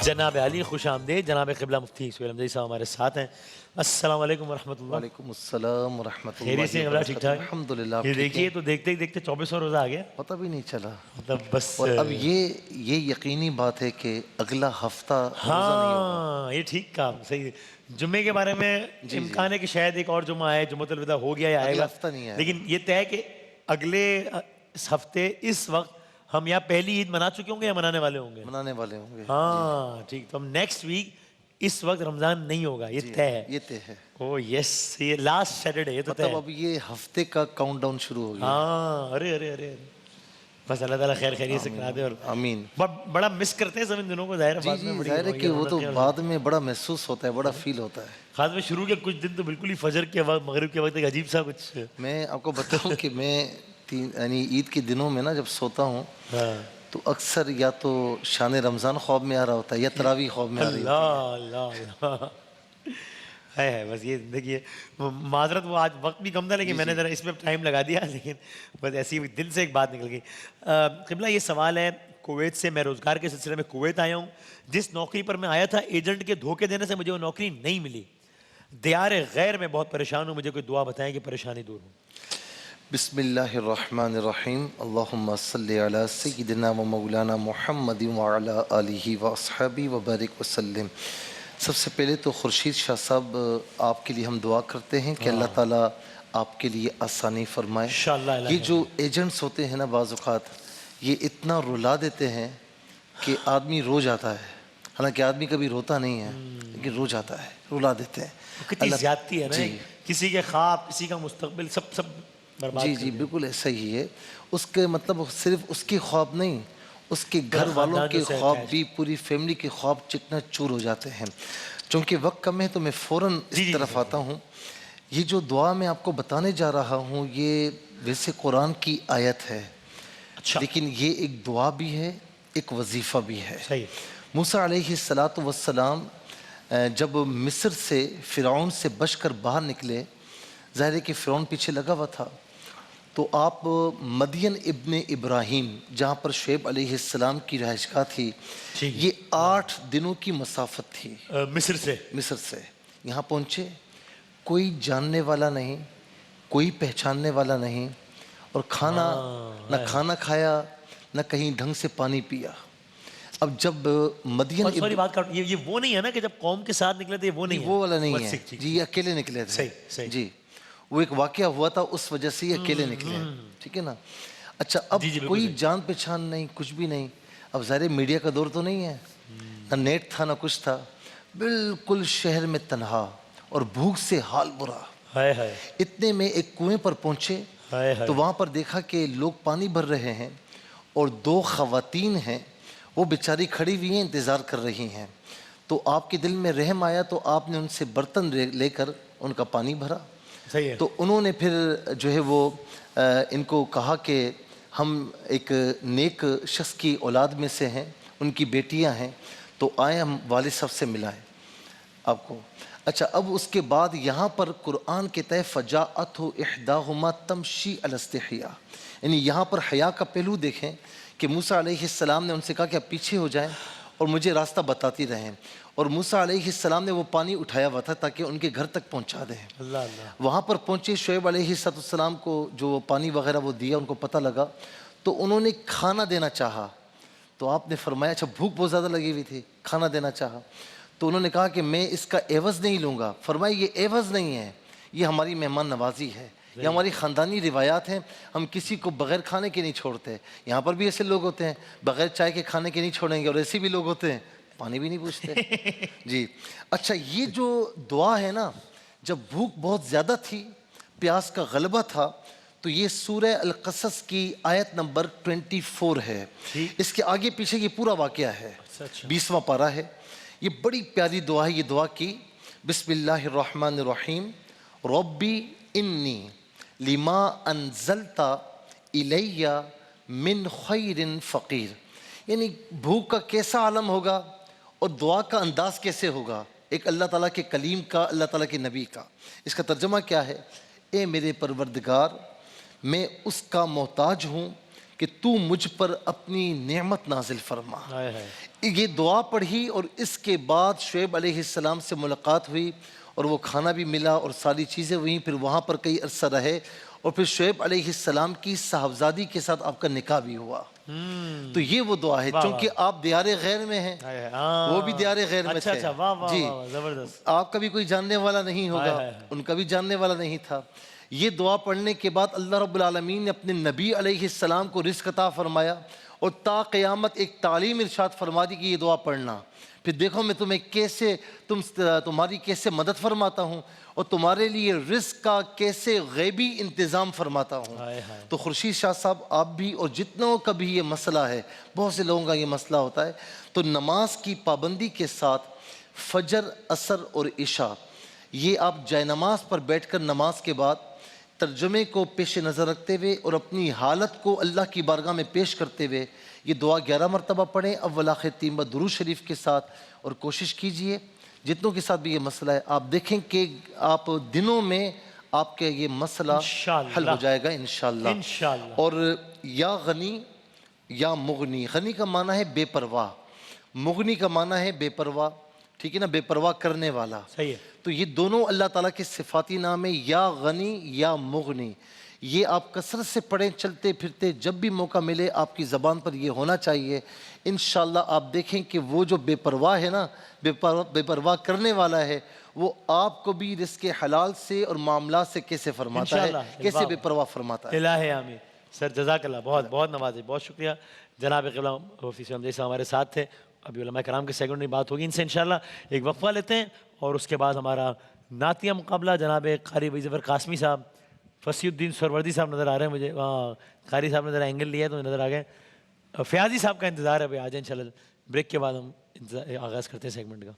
جناب علی خوش آمدید. جناب قبلہ مفتی سہیل حمزہ صاحب ہمارے ساتھ ہیں. السلام علیکم ورحمۃ اللہ. وعلیکم السلام ورحمۃ اللہ خیریت سے قبلہ ٹھیک ٹھاک؟ الحمدللہ. یہ دیکھیے تو دیکھتے دیکھتے 24واں روزہ آ گیا. پتہ بھی نہیں چلا. مطلب بس اور اب یہ یقینی بات ہے کہ اگلا ہفتہ روزہ نہیں ہوگا. ہاں یہ ٹھیک کام صحیح. جمعے کے بارے میں امکان ہے کہ شاید ایک اور جمعہ آئے, جمعۃ الوداع ہو گیا یا آئے اگلا گا, ہفتہ نہیں آئے گا. لیکن یہ طے ہے کہ اگلے اس ہفتے اس وقت ہم یا پہلی عید منا چکے ہوں گے یا منانے والے ہوں گے. منانے والے ہوں گے. ہاں ٹھیک. تو ہم نیکسٹ ویک اس وقت رمضان نہیں ہوگا, یہ طے ہے. یہ طے ہے. او یس, یہ لاسٹ سیٹرڈے, یہ تو طے مطلب ہے. اب یہ ہفتے کا کاؤنٹ ڈاؤن شروع ہو گیا. ہاں ارے ارے ارے بس اللہ تعالیٰ خیر خیریت سے کرا دے. اور آمین. بڑا مس کرتے ہیں سب ان دنوں کو, ظاہر ہے. جی ظاہر ہے کہ وہ تو بعد میں بڑا محسوس ہوتا ہے, بڑا فیل ہوتا ہے. خاص میں شروع کے کچھ دن تو بالکل ہی فجر کے وقت, مغرب کے وقت ایک عجیب سا کچھ. میں آپ کو بتاؤں کہ میں یعنی عید کے دنوں میں نا جب سوتا ہوں تو اکثر یا تو شان رمضان خواب میں آ رہا ہوتا ہے یا تراویح خواب میں آ رہی ہوتی ہے. اللہ اللہ ہے بس یہ زندگی ہے. معذرت, وہ آج وقت بھی کم تھا لیکن میں نے ذرا اس میں ٹائم لگا دیا, لیکن بس ایسی دل سے ایک بات نکل گئی. قبلہ یہ سوال ہے کویت سے. میں روزگار کے سلسلے میں کویت آیا ہوں. جس نوکری پر میں آیا تھا ایجنٹ کے دھوکے دینے سے مجھے وہ نوکری نہیں ملی. دیار غیر میں بہت پریشان ہوں, مجھے کوئی دعا بتائیں کہ پریشانی دور ہوں. بسم اللہ الرحمن الرحیم. اللہم صلی علی سیدنا و مولانا محمد وعلی آلہ و اصحابہ و بارک وسلم. سب سے پہلے تو خورشید شاہ صاحب آپ کے لیے ہم دعا کرتے ہیں کہ اللہ تعالیٰ آپ کے لیے آسانی فرمائے. یہ جو ایجنٹس ہوتے ہیں نا بعض اوقات یہ اتنا رلا دیتے ہیں کہ آدمی رو جاتا ہے. حالانکہ آدمی کبھی روتا نہیں ہے لیکن رو جاتا ہے, رلا دیتے ہیں. کتنی زیادتی ہے نا, کسی کے خواب, کسی کا مستقبل, سب برباد. جی بالکل ایسا ہی ہے. اس کے مطلب صرف اس کے خواب نہیں, اس کے گھر والوں کے خواب بھی, پوری فیملی کے خواب چکنا چور ہو جاتے ہیں. چونکہ وقت کم ہے تو میں فوراً اس طرف آتا ہوں. یہ جو دعا میں آپ کو بتانے جا رہا ہوں یہ ویسے قرآن کی آیت ہے, لیکن یہ ایک دعا بھی ہے, ایک وظیفہ بھی ہے. موسیٰ علیہ السلام جب مصر سے فرعون سے بچ کر باہر نکلے, ظاہر ہے کہ فرعون پیچھے لگا ہوا تھا, تو آپ مدین ابن ابراہیم جہاں پر شعیب علیہ السلام کی رہائش گاہ تھی, یہ 8 دنوں کی مسافت تھی مصر سے یہاں پہنچے. کوئی جاننے والا نہیں, کوئی پہچاننے والا نہیں, اور نہ کھانا کھایا نہ کہیں ڈھنگ سے پانی پیا. اب جب مدین یہ وہ نہیں ہے نا کہ جب قوم کے ساتھ نکلے تھے, وہ نہیں, وہ والا نہیں ہے جی, یہ اکیلے نکلے تھے جی. وہ ایک واقعہ ہوا تھا, اس وجہ سے یہ اکیلے نکلے, ٹھیک ہے نا. اچھا اب کوئی جان پہچان نہیں, کچھ بھی نہیں. اب ظاہر میڈیا کا دور تو نہیں ہے, نہ نیٹ تھا نہ کچھ تھا, بالکل شہر میں تنہا اور بھوک سے حال برا. اتنے میں ایک کنویں پر پہنچے تو وہاں پر دیکھا کہ لوگ پانی بھر رہے ہیں اور 2 خواتین ہیں, وہ بیچاری کھڑی ہوئی ہیں, انتظار کر رہی ہیں. تو آپ کے دل میں رحم آیا تو آپ نے ان سے برتن لے کر ان کا پانی بھرا. تو انہوں نے پھر جو ہے وہ ان کو کہا کہ ہم ایک نیک شخص کی اولاد میں سے ہیں, ان کی بیٹیاں ہیں, تو آئیں ہم والد صاحب سے ملائیں آپ کو. اچھا اب اس کے بعد یہاں پر قرآن کے تحت فجاءتہ احداہما تمشی علی استحیاء, یعنی یہاں پر حیا کا پہلو دیکھیں کہ موسیٰ علیہ السلام نے ان سے کہا کہ آپ پیچھے ہو جائیں اور مجھے راستہ بتاتی رہیں. اور موسیٰ علیہ السلام نے وہ پانی اٹھایا ہوا تھا تاکہ ان کے گھر تک پہنچا دیں. وہاں پر پہنچے, شعیب علیہ السلام کو جو پانی وغیرہ وہ دیا, ان کو پتہ لگا تو انہوں نے کھانا دینا چاہا. تو آپ نے فرمایا, اچھا بھوک بہت زیادہ لگی ہوئی تھی, کھانا دینا چاہا, تو انہوں نے کہا کہ میں اس کا عوض نہیں لوں گا. فرمایا یہ عوض نہیں ہے, یہ ہماری مہمان نوازی ہے, یہ ہماری خاندانی روایات ہیں, ہم کسی کو بغیر کھانے کے نہیں چھوڑتے. یہاں پر بھی ایسے لوگ ہوتے ہیں بغیر چائے کے کھانے کے نہیں چھوڑیں گے, اور ایسے بھی لوگ ہوتے ہیں پانی بھی نہیں پوچھتے جی. اچھا یہ جو دعا ہے نا, جب بھوک بہت زیادہ تھی, پیاس کا غلبہ تھا, تو یہ سورہ القصص کی آیت نمبر 24 ہے. اس کے آگے پیچھے یہ پورا واقعہ ہے, 20واں پارہ ہے. یہ بڑی پیاری دعا ہے. یہ دعا کی بسم اللہ الرحمن الرحیم. ربی انی لما انزلت الی من خیر فقیر. یعنی بھوک کا کیسا عالم ہوگا اور دعا کا انداز کیسے ہوگا ایک اللہ تعالیٰ کے کلیم کا, اللہ تعالیٰ کے نبی کا. اس کا ترجمہ کیا ہے؟ اے میرے پروردگار, میں اس کا محتاج ہوں کہ تو مجھ پر اپنی نعمت نازل فرما. ہائے ہائے. یہ دعا پڑھی اور اس کے بعد شعیب علیہ السلام سے ملاقات ہوئی اور وہ کھانا بھی ملا اور ساری چیزیں ہوئیں. پھر وہاں پر کئی عرصہ رہے اور پھر شعیب علیہ السلام کی صاحبزادی کے ساتھ آپ کا نکاح بھی ہوا. تو یہ وہ دعا ہے چونکہ آپ دیار غیر میں ہیں, وہ بھی دیار غیر میں تھے. جی, آپ کا بھی کوئی جاننے والا نہیں ہوگا, ان کا بھی جاننے والا نہیں تھا. یہ دعا پڑھنے کے بعد اللہ رب العالمین نے اپنے نبی علیہ السلام کو رزق عطا فرمایا اور تا قیامت ایک تعلیم ارشاد فرما دی کہ یہ دعا پڑھنا. پھر دیکھو میں تمہیں کیسے تمہاری کیسے مدد فرماتا ہوں اور تمہارے لیے رزق کا کیسے غیبی انتظام فرماتا ہوں. تو خورشید شاہ صاحب آپ بھی اور جتنوں کا بھی یہ مسئلہ ہے, بہت سے لوگوں کا یہ مسئلہ ہوتا ہے, تو نماز کی پابندی کے ساتھ فجر, عصر اور عشاء یہ آپ جائے نماز پر بیٹھ کر نماز کے بعد ترجمے کو پیش نظر رکھتے ہوئے اور اپنی حالت کو اللہ کی بارگاہ میں پیش کرتے ہوئے یہ دعا 11 مرتبہ پڑھیں اول آخر 3 بار درود شریف کے ساتھ. اور کوشش کیجئے جتنوں کے ساتھ بھی یہ مسئلہ ہے, آپ دیکھیں کہ آپ دنوں میں آپ کے یہ مسئلہ حل ہو جائے گا انشاءاللہ. اور یا غنی یا مغنی, غنی کا معنی ہے بے پرواہ, مغنی کا معنی ہے بے پرواہ, ٹھیک ہے نا, بے پرواہ کرنے والا. صحیح ہے. تو یہ دونوں اللہ تعالیٰ کے صفاتی نام ہے, یا غنی یا مغنی. یہ آپ کثرت سے پڑھیں چلتے پھرتے, جب بھی موقع ملے آپ کی زبان پر یہ ہونا چاہیے. انشاءاللہ آپ دیکھیں کہ وہ جو بے پرواہ ہے نا, بے پرواہ کرنے والا ہے, وہ آپ کو بھی رزق حلال سے اور معاملات سے کیسے فرماتا ہے, کیسے بے پرواہ فرماتا ہے. الہ آمین. سر جزاک اللہ, بہت بہت نوازے, بہت شکریہ. جناب قبلہ مفتی صاحب جیسے ہمارے ساتھ تھے. ابھی علماء کرام کے سیکنڈری بات ہوگی ان سے انشاءاللہ. ایک وقفہ لیتے ہیں اور اس کے بعد ہمارا نعتیہ مقابلہ. جناب قاری بھائی ظفر قاسمی صاحب, فصیح الدین سروردی صاحب نظر آ رہے ہیں مجھے, قاری صاحب نے ذرا اینگل لیا ہے تو نظر آ گئے. فیاضی صاحب کا انتظار ہے, بھائی آ جائیں انشاءاللہ. بریک کے بعد ہم آغاز کرتے ہیں سیگمنٹ کا.